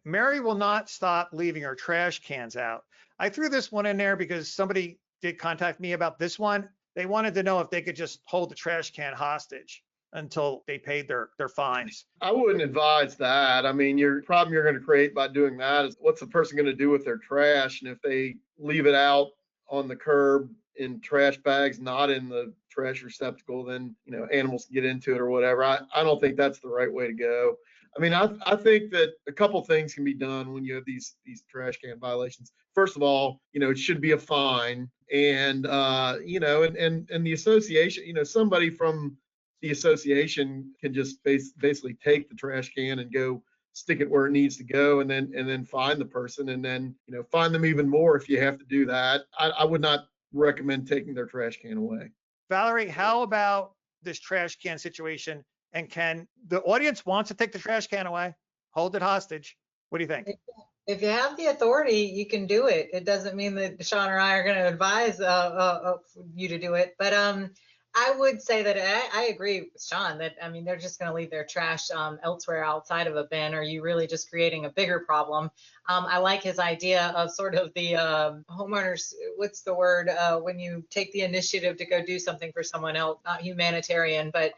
Mary will not stop leaving her trash cans out. I threw this one in there because somebody did contact me about this one. They wanted to know if they could just hold the trash can hostage until they paid their fines. I wouldn't advise that. I mean, your problem you're going to create by doing that is what's the person going to do with their trash? And if they leave it out on the curb in trash bags, not in the trash receptacle, then, animals get into it or whatever. I don't think that's the right way to go. I mean, I think that a couple things can be done when you have these trash can violations. First of all, it should be a fine, and and the association, somebody from the association can just basically take the trash can and go stick it where it needs to go, and then fine the person, and then fine them even more if you have to do that. I would not recommend taking their trash can away. Valerie, how about this trash can situation? And can the audience wants to take the trash can away, hold it hostage? What do you think? If you have the authority, you can do it. It doesn't mean that Sean or I are going to advise you to do it, but I would say that I agree with Sean that, I mean, they're just going to leave their trash elsewhere outside of a bin. Or are you really just creating a bigger problem? I like his idea of sort of the homeowners, what's the word, when you take the initiative to go do something for someone else, not humanitarian, but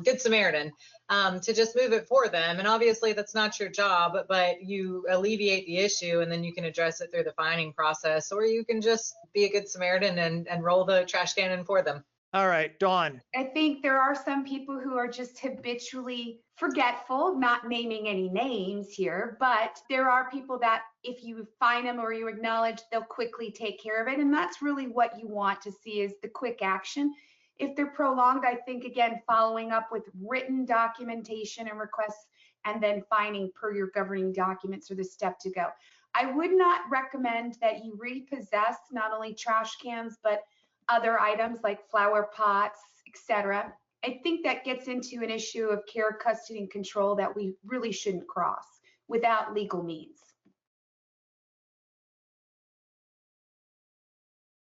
Good Samaritan, to just move it for them. And obviously that's not your job, but you alleviate the issue and then you can address it through the fining process, or you can just be a Good Samaritan and roll the trash can in for them. All right, Dawn. I think there are some people who are just habitually forgetful, not naming any names here, but there are people that if you fine them or you acknowledge, they'll quickly take care of it. And that's really what you want to see, is the quick action. If they're prolonged, I think, again, following up with written documentation and requests, and then fining per your governing documents are the step to go. I would not recommend that you repossess not only trash cans, but other items like flower pots, etc. I think that gets into an issue of care, custody, and control that we really shouldn't cross without legal means.